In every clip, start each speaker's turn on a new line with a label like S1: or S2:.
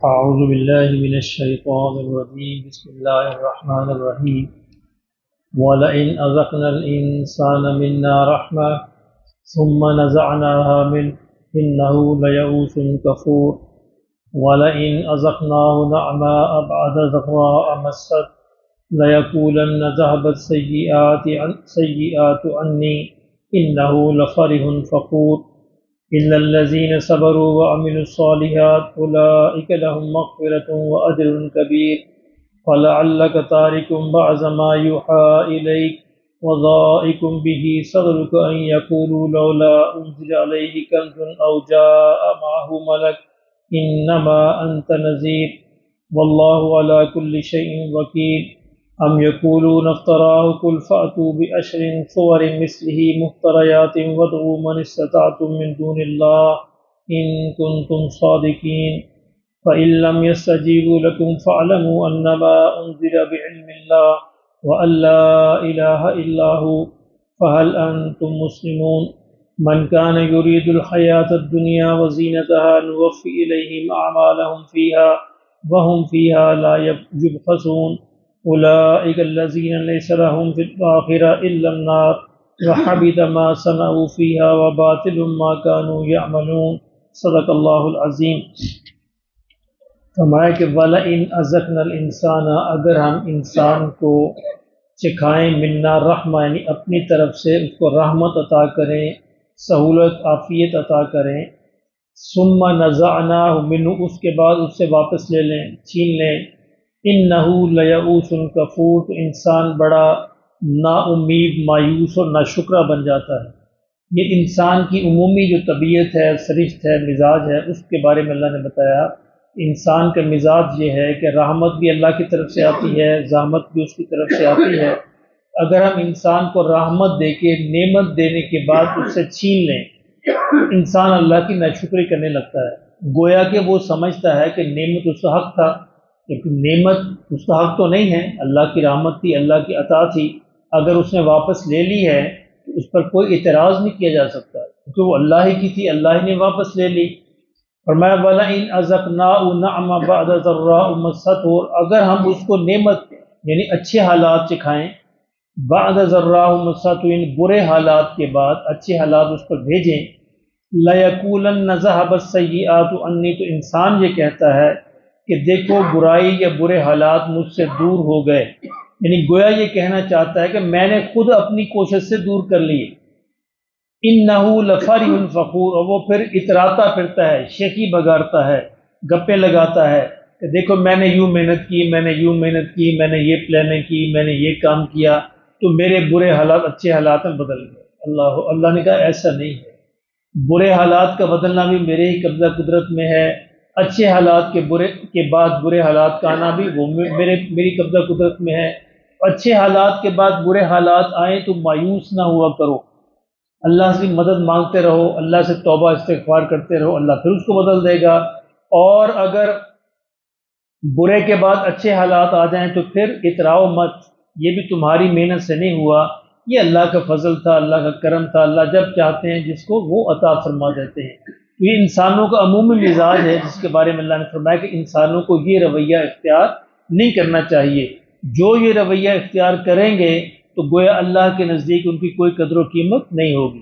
S1: أعوذ بالله من الشيطان الرجيم بسم الله الرحمن الرحيم ولئن أذقنا الإنسان منا رحمة ثم نزعناها منه إنه ليئوس كفور ولئن أذقناه نعماء بعد ضراء مست ليقولن ذهب السيئات عني إنه لفرح فخور إلا الذين صبروا وعملوا الصالحات أولئك لهم مغفرة وأجر كبير فلعلك تارك بعض ما يوحى إليك وضائق به صدرك أن يقولوا لولا أنزل عليه كنز أو جاء معه ملك إنما أنت نذير والله على كل شيء وكيل أم يقولون افتراه قل فأتوا بأشر صور مثله مفتريات وادعوا من استطعتم من دون الله إن كنتم صادقين فإن لم يستجيبوا لكم فاعلموا أنما أنزل بعلم الله وأن لا إله إلا هو فهل أنتم مسلمون من كان يريد الحياة الدنيا وزينتها نوفي إليهم أعمالهم فيها وهم فيها لا يبخسون أولئك الذين ليس لهم في الآخرة إلا النار وحبط ما صنعوا فيها وباطل ما كانوا يعملون صدق اللہ العظیم۔ فرمایا کہ وَلَئِنْ أَذَقْنَا الْإِنسَانَ، اگر ہم انسان کو چکھائیں منا رحمہ یعنی اپنی طرف سے اس کو رحمت عطا کریں، سہولت عافیت عطا کریں، ثم نزعناہ منہ اس کے بعد اس سے واپس لے لیں، چھین لیں، انہ لیئوس کفور تو انسان بڑا نا امید، مایوس اور ناشکرہ بن جاتا ہے۔ یہ انسان کی عمومی جو طبیعت ہے، سرشت ہے، مزاج ہے، اس کے بارے میں اللہ نے بتایا۔ انسان کا مزاج یہ ہے کہ رحمت بھی اللہ کی طرف سے آتی ہے، زحمت بھی اس کی طرف سے آتی ہے۔ اگر ہم انسان کو رحمت دے کے، نعمت دینے کے بعد اس سے چھین لیں، انسان اللہ کی ناشکری کرنے لگتا ہے، گویا کہ وہ سمجھتا ہے کہ نعمت اس کا حق تھا، لیکن نعمت اس کا حق تو نہیں ہے، اللہ کی رحمت تھی، اللہ کی عطا تھی۔ اگر اس نے واپس لے لی ہے تو اس پر کوئی اعتراض نہیں کیا جا سکتا، کیونکہ وہ اللہ ہی کی تھی، اللہ ہی نے واپس لے لی۔ فرمایا وَلَئِنْ أَذَقْنَاهُ نَعْمَ بَعْدَ ضَرَّاءَ مَسَّتْهُ، اگر ہم اس کو نعمت یعنی اچھے حالات چکھائیں، بعد ضراء مَسَّتْهُ یعنی برے حالات کے بعد اچھے حالات اس پر بھیجیں، لَيَقُولَنَّ ذَهَبَ السَّيِّئَاتُ عَنِّي تو انسان یہ کہتا ہے کہ دیکھو برائی یا برے حالات مجھ سے دور ہو گئے، یعنی گویا یہ کہنا چاہتا ہے کہ میں نے خود اپنی کوشش سے دور کر لیے۔ انہ لفرح فخور، اور وہ پھر اتراتا پھرتا ہے، شیخی بگاڑتا ہے، گپے لگاتا ہے کہ دیکھو میں نے یوں محنت کی، میں نے یوں محنت کی، میں نے یہ پلانیں کی، میں نے یہ کام کیا تو میرے برے حالات اچھے حالات میں بدل گئے۔ اللہ نے کہا ایسا نہیں ہے، برے حالات کا بدلنا بھی میرے ہی قبضہ قدرت میں ہے، اچھے حالات کے بعد برے حالات کا آنا بھی وہ میری قبضہ قدرت میں ہے۔ اچھے حالات کے بعد برے حالات آئیں تو مایوس نہ ہوا کرو، اللہ سے مدد مانگتے رہو، اللہ سے توبہ استغفار کرتے رہو، اللہ پھر اس کو بدل دے گا۔ اور اگر برے کے بعد اچھے حالات آ جائیں تو پھر اتراؤ مت، یہ بھی تمہاری محنت سے نہیں ہوا، یہ اللہ کا فضل تھا، اللہ کا کرم تھا، اللہ جب چاہتے ہیں جس کو وہ عطا فرما دیتے ہیں۔ یہ انسانوں کا عمومی مزاج ہے جس کے بارے میں اللہ نے فرمایا کہ انسانوں کو یہ رویہ اختیار نہیں کرنا چاہیے۔ جو یہ رویہ اختیار کریں گے تو گویا اللہ کے نزدیک ان کی کوئی قدر و قیمت نہیں ہوگی۔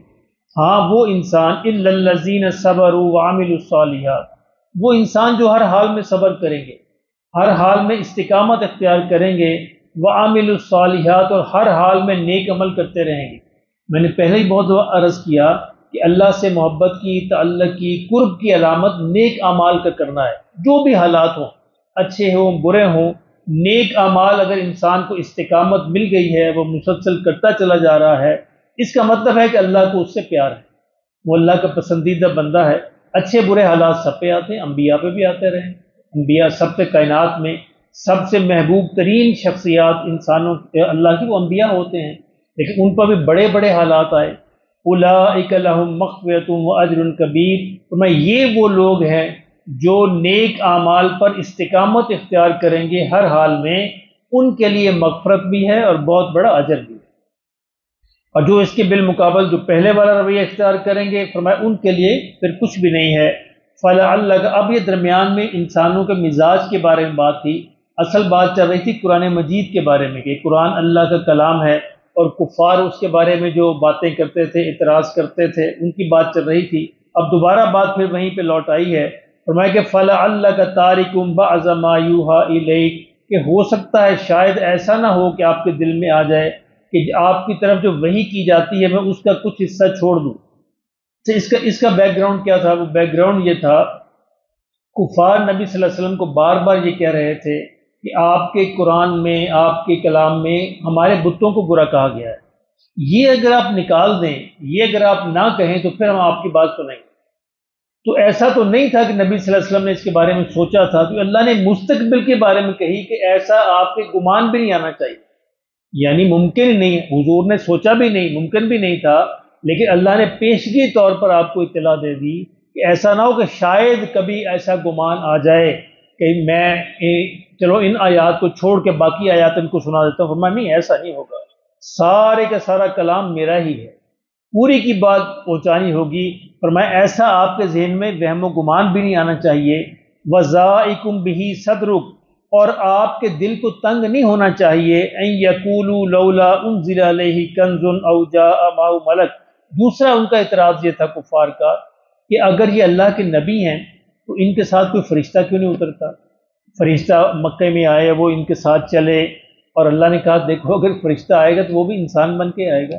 S1: ہاں وہ انسان الا الذین صبروا وعملوا الصالحات، وہ انسان جو ہر حال میں صبر کریں گے، ہر حال میں استقامت اختیار کریں گے، وعملوا الصالحات اور ہر حال میں نیک عمل کرتے رہیں گے۔ میں نے پہلے ہی بہت عرض کیا کہ اللہ سے محبت کی، تعلق کی، قرب کی علامت نیک اعمال کا کرنا ہے، جو بھی حالات ہوں، اچھے ہوں برے ہوں، نیک اعمال اگر انسان کو استقامت مل گئی ہے، وہ مسلسل کرتا چلا جا رہا ہے، اس کا مطلب ہے کہ اللہ کو اس سے پیار ہے، وہ اللہ کا پسندیدہ بندہ ہے۔ اچھے برے حالات سب پہ آتے ہیں، انبیاء پہ بھی آتے رہے، انبیاء سب سے کائنات میں سب سے محبوب ترین شخصیات انسانوں اللہ کی وہ انبیاء ہوتے ہیں، لیکن ان پر بھی بڑے بڑے حالات آئے۔ اولئک لہم مغفرۃ واجر کبیر، تو میں یہ وہ لوگ ہیں جو نیک اعمال پر استقامت اختیار کریں گے ہر حال میں، ان کے لیے مغفرت بھی ہے اور بہت بڑا اجر بھی ہے۔ اور جو اس کے بالمقابل جو پہلے والا رویہ اختیار کریں گے، فرمایا ان کے لیے پھر کچھ بھی نہیں ہے۔ فلعلک، اب یہ درمیان میں انسانوں کے مزاج کے بارے میں بات تھی، اصل بات چل رہی تھی قرآن مجید کے بارے میں کہ قرآن اللہ کا کلام ہے، اور کفار اس کے بارے میں جو باتیں کرتے تھے، اعتراض کرتے تھے، ان کی بات چل رہی تھی۔ اب دوبارہ بات پھر وہیں پہ لوٹ آئی ہے، فرمایا کہ فلعلک تارک بعض ما یوحی الیک، کہ ہو سکتا ہے شاید ایسا نہ ہو کہ آپ کے دل میں آ جائے کہ آپ کی طرف جو وحی کی جاتی ہے میں اس کا کچھ حصہ چھوڑ دوں۔ تو اس کا بیک گراؤنڈ کیا تھا؟ وہ بیک گراؤنڈ یہ تھا، کفار نبی صلی اللہ علیہ وسلم کو بار بار یہ کہہ رہے تھے کہ آپ کے قرآن میں، آپ کے کلام میں ہمارے بتوں کو برا کہا گیا ہے، یہ اگر آپ نکال دیں، یہ اگر آپ نہ کہیں تو پھر ہم آپ کی بات سنیں گے۔ تو ایسا تو نہیں تھا کہ نبی صلی اللہ علیہ وسلم نے اس کے بارے میں سوچا تھا، تو اللہ نے مستقبل کے بارے میں کہی کہ ایسا آپ کے گمان بھی نہیں آنا چاہیے، یعنی ممکن نہیں، حضور نے سوچا بھی نہیں، ممکن بھی نہیں تھا، لیکن اللہ نے پیشگی طور پر آپ کو اطلاع دے دی کہ ایسا نہ ہو کہ شاید کبھی ایسا گمان آ جائے کہ میں چلو ان آیات کو چھوڑ کے باقی آیات ان کو سنا دیتا ہوں۔ فرمایا نہیں، ایسا نہیں ہوگا، سارے کا سارا کلام میرا ہی ہے، پوری کی بات پہنچانی ہوگی۔ فرمایا ایسا آپ کے ذہن میں وہم و گمان بھی نہیں آنا چاہیے۔ وَذَائِكُمْ بِهِ صَدْرُكْ، اور آپ کے دل کو تنگ نہیں ہونا چاہیے۔ ان یقولوا لولا انزل علیہ کنز او جاء معه ملک، دوسرا ان کا اعتراض یہ تھا کفار کا کہ اگر یہ اللہ کے نبی ہیں تو ان کے ساتھ کوئی فرشتہ کیوں نہیں اترتا؟ فرشتہ مکے میں آئے، وہ ان کے ساتھ چلے، اور اللہ نے کہا دیکھو اگر فرشتہ آئے گا تو وہ بھی انسان بن کے آئے گا،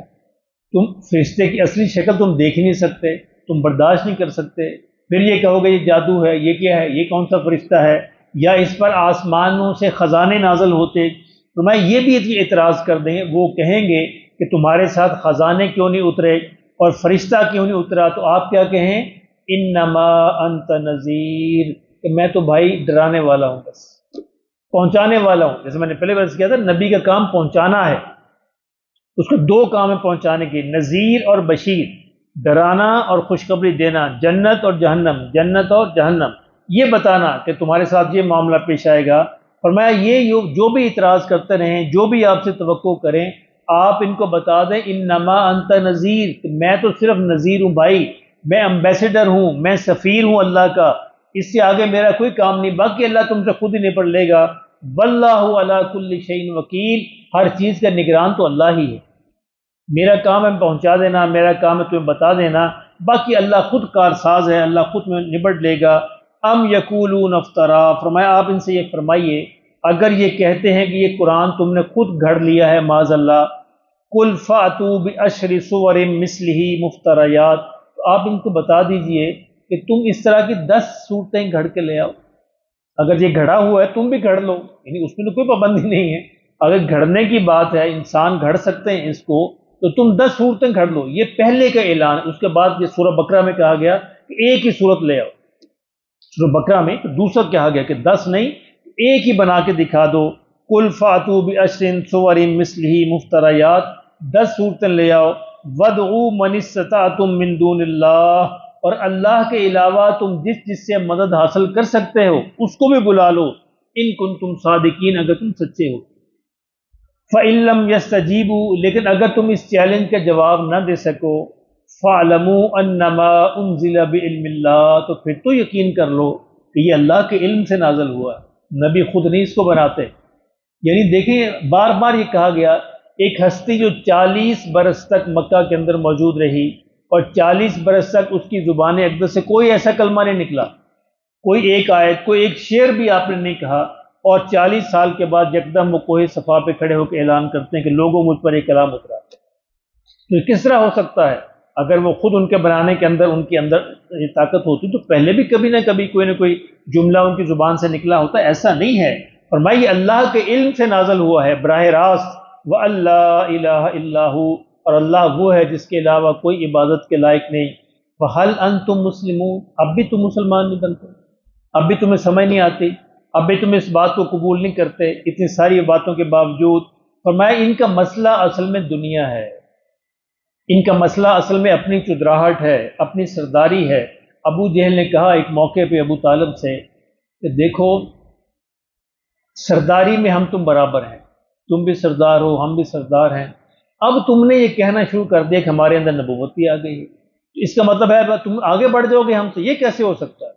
S1: تم فرشتے کی اصلی شکل تم دیکھ ہی نہیں سکتے، تم برداشت نہیں کر سکتے، پھر یہ کہو گے یہ جادو ہے، یہ کیا ہے، یہ کون سا فرشتہ ہے، یا اس پر آسمانوں سے خزانے نازل ہوتے تو میں یہ بھی اعتراض کر دیں گے، وہ کہیں گے کہ تمہارے ساتھ خزانے کیوں نہیں اترے اور فرشتہ کیوں نہیں اترا، تو آپ کیا کہیں؟ انما انت نذیر، کہ میں تو بھائی ڈرانے والا ہوں، بس پہنچانے والا ہوں۔ جیسے میں نے پہلے بات کیا تھا، نبی کا کام پہنچانا ہے، اس کو دو کام ہے پہنچانے کے، نذیر اور بشیر، ڈرانا اور خوشخبری دینا، جنت اور جہنم، جنت اور جہنم، یہ بتانا کہ تمہارے ساتھ یہ معاملہ پیش آئے گا۔ فرمایا یہ جو بھی اعتراض کرتے رہیں، جو بھی آپ سے توقع کریں، آپ ان کو بتا دیں انما انت نذیر، کہ میں تو صرف نذیر ہوں بھائی، میں امبیسڈر ہوں، میں سفیر ہوں اللہ کا، اس سے آگے میرا کوئی کام نہیں، باقی اللہ تم سے خود ہی نپٹ لے گا۔ واللہ علی کل شیء وکیل، ہر چیز کا نگران تو اللہ ہی ہے، میرا کام ہے پہنچا دینا، میرا کام ہے تمہیں بتا دینا، باقی اللہ خود کارساز ہے، اللہ خود میں نبٹ لے گا۔ ام یقولون افطرا، فرمایا آپ ان سے یہ فرمائیے اگر یہ کہتے ہیں کہ یہ قرآن تم نے خود گھڑ لیا ہے معاذ اللہ، قل فاتوا بعشر سور مثلہ مفتریات، تو آپ ان کو بتا دیجئے کہ تم اس طرح کی 10 صورتیں گھڑ کے لے آؤ، اگر یہ گھڑا ہوا ہے تم بھی گھڑ لو، یعنی اس میں تو کوئی پابندی نہیں ہے، اگر گھڑنے کی بات ہے انسان گھڑ سکتے ہیں اس کو، تو تم 10 صورتیں گھڑ لو، یہ پہلے کا اعلان۔ اس کے بعد یہ سورہ بقرہ میں کہا گیا کہ ایک ہی صورت لے آؤ، سورہ بقرہ میں تو دوسرا کہا گیا کہ 10 نہیں، ایک ہی بنا کے دکھا دو۔ قل فاتوا بعشر سور مثلہ مفتریات، 10 صورتیں لے آؤ، وادعوا من استطعتم من دون اللہ، اور اللہ کے علاوہ تم جس سے مدد حاصل کر سکتے ہو اس کو بھی بلا لو، ان کنتم صادقین، اگر تم سچے ہو۔ فَإِن لَّمْ يَسْتَجِيبُوا، لیکن اگر تم اس چیلنج کا جواب نہ دے سکو، فَاعْلَمُوا أَنَّمَا أُنزِلَ بِعِلْمِ اللَّهِ، تو پھر تو یقین کر لو کہ یہ اللہ کے علم سے نازل ہوا ہے، نبی خود نہیں اس کو بناتے۔ یعنی دیکھیں بار بار یہ کہا گیا، ایک ہستی جو 40 برس تک مکہ کے اندر موجود رہی اور 40 برس تک اس کی زبان اقدس سے کوئی ایسا کلمہ نہیں نکلا، کوئی ایک آیت، کوئی ایک شعر بھی آپ نے نہیں کہا، اور 40 سال کے بعد یکدم وہ کوہ صفا پہ کھڑے ہو کے اعلان کرتے ہیں کہ لوگوں مجھ پر ایک کلام اترا، تو یہ کس طرح ہو سکتا ہے؟ اگر وہ خود ان کے بنانے کے اندر ان کے اندر یہ طاقت ہوتی تو پہلے بھی کبھی نہ کبھی کوئی نہ کوئی جملہ ان کی زبان سے نکلا ہوتا، ایسا نہیں ہے۔ فرمایا یہ اللہ کے علم سے نازل ہوا ہے براہ راست، وَأَلَّا إِلَٰهَ إِلَّا هُوَ، اور اللہ وہ ہے جس کے علاوہ کوئی عبادت کے لائق نہیں۔ فَهَلْ أَنْتُمْ مُسْلِمُونَ، اب بھی تم مسلمان نہیں بنتے، اب بھی تمہیں سمجھ نہیں آتی، اب بھی تم اس بات کو قبول نہیں کرتے اتنی ساری باتوں کے باوجود۔ فرمایا ان کا مسئلہ اصل میں دنیا ہے، ان کا مسئلہ اصل میں اپنی چدراہٹ ہے، اپنی سرداری ہے۔ ابو جہل نے کہا ایک موقع پہ ابو طالب سے کہ دیکھو سرداری میں ہم تم برابر ہیں، تم بھی سردار ہو ہم بھی سردار ہیں، اب تم نے یہ کہنا شروع کر دیا کہ ہمارے اندر نبوت بھی آ گئی ہے، تو اس کا مطلب ہے تم آگے بڑھ جاؤ گے ہم سے، یہ کیسے ہو سکتا ہے؟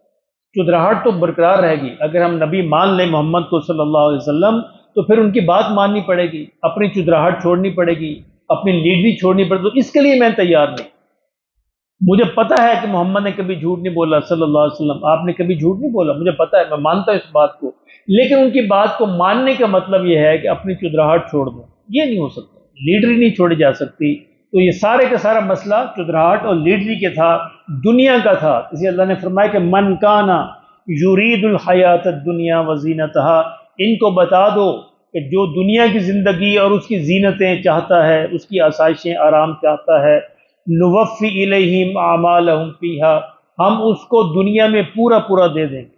S1: چدراہٹ تو برقرار رہے گی۔ اگر ہم نبی مان لیں محمد کو صلی اللہ علیہ وسلم تو پھر ان کی بات ماننی پڑے گی، اپنی چدراہٹ چھوڑنی پڑے گی، اپنی لیڈری چھوڑنی پڑے گی، تو اس کے لیے میں تیار نہیں۔ مجھے پتہ ہے کہ محمد نے کبھی جھوٹ نہیں بولا صلی اللہ علیہ وسلم، آپ نے کبھی جھوٹ نہیں بولا، مجھے پتہ ہے، میں مانتا ہوں اس بات کو، لیکن ان کی بات کو ماننے کا مطلب یہ ہے کہ اپنی چدراہٹ چھوڑ دو، یہ نہیں ہو سکتا، لیڈری نہیں چھوڑی جا سکتی۔ تو یہ سارے کا سارا مسئلہ چدراہٹ اور لیڈری کے تھا، دنیا کا تھا۔ اسی اللہ نے فرمایا کہ من کانا یرید الحیات الدنیا وزینتہا، ان کو بتا دو کہ جو دنیا کی زندگی اور اس کی زینتیں چاہتا ہے، اس کی آسائشیں آرام چاہتا ہے، نوفی الیہم اعمالہم فیہا، ہم اس کو دنیا میں پورا پورا دے دیں گے،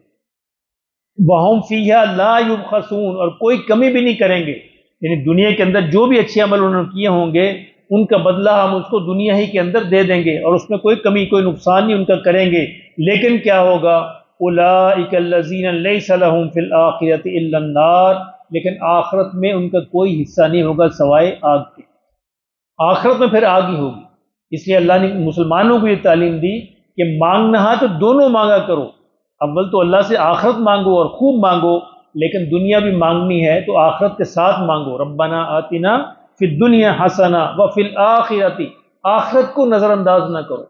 S1: وہم فیہا لا یبخسون، اور کوئی کمی بھی نہیں کریں گے، یعنی دنیا کے اندر جو بھی اچھے عمل انہوں نے کیے ہوں گے ان کا بدلہ ہم اس کو دنیا ہی کے اندر دے دیں گے، اور اس میں کوئی کمی کوئی نقصان نہیں ان کا کریں گے۔ لیکن کیا ہوگا؟ اولئک الذین لیس لہم فی الآخرۃ الا النار، لیکن آخرت میں ان کا کوئی حصہ نہیں ہوگا سوائے آگ کے، آخرت میں پھر آگ ہی ہوگی۔ اس لیے اللہ نے مسلمانوں کو یہ تعلیم دی کہ مانگنا ہے تو دونوں مانگا کرو، اول تو اللہ سے آخرت مانگو اور خوب مانگو، لیکن دنیا بھی مانگنی ہے تو آخرت کے ساتھ مانگو، ربنا آتنا فی الدنیا حسنہ وفی الآخرۃ، آخرت کو نظر انداز نہ کرو،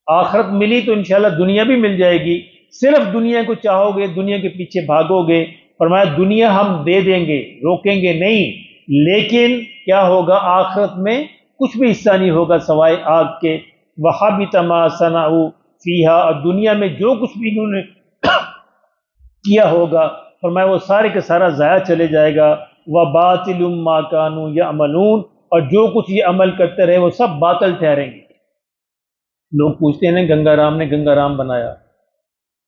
S1: آخرت ملی تو انشاءاللہ دنیا بھی مل جائے گی، صرف دنیا کو چاہو گے، دنیا کے پیچھے بھاگو گے، فرمایا دنیا ہم دے دیں گے، روکیں گے نہیں، لیکن کیا ہوگا؟ آخرت میں کچھ بھی حصہ نہیں ہوگا سوائے آگ کے، وَحَبِطَ مَا صَنَعُوا فِيهَا، اور دنیا میں جو کچھ بھی انہوں نے کیا ہوگا فرمایا وہ سارے کا سارا ضائع چلے جائے گا، وَبَاطِلٌ مَا كَانُوا يَعْمَلُونَ، اور جو کچھ یہ عمل کرتے رہے وہ سب باطل ٹھہریں گے۔ لوگ پوچھتے ہیں نا گنگا رام نے گنگا رام بنایا،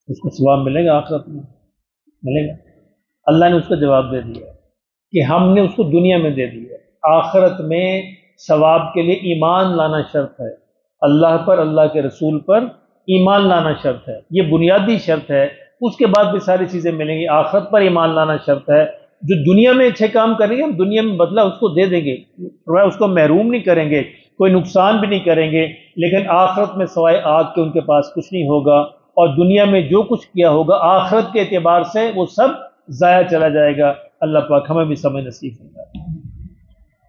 S1: اس کو ثواب ملے گا آخرت میں؟ ملے گا؟ اللہ نے اس کا جواب دے دیا کہ ہم نے اس کو دنیا میں دے دیا، آخرت میں ثواب کے لیے ایمان لانا شرط ہے، اللہ پر، اللہ کے رسول پر ایمان لانا شرط ہے، یہ بنیادی شرط ہے، اس کے بعد بھی ساری چیزیں ملیں گی، آخرت پر ایمان لانا شرط ہے۔ جو دنیا میں اچھے کام کریں گے ہم دنیا میں بدلہ اس کو دے دیں گے، اس کو محروم نہیں کریں گے، کوئی نقصان بھی نہیں کریں گے، لیکن آخرت میں سوائے آگ کے ان کے پاس کچھ نہیں ہوگا، اور دنیا میں جو کچھ کیا ہوگا آخرت کے اعتبار سے وہ سب ضائع چلا جائے گا۔ اللہ پاک ہمیں بھی سمجھ نصیب فرمائے۔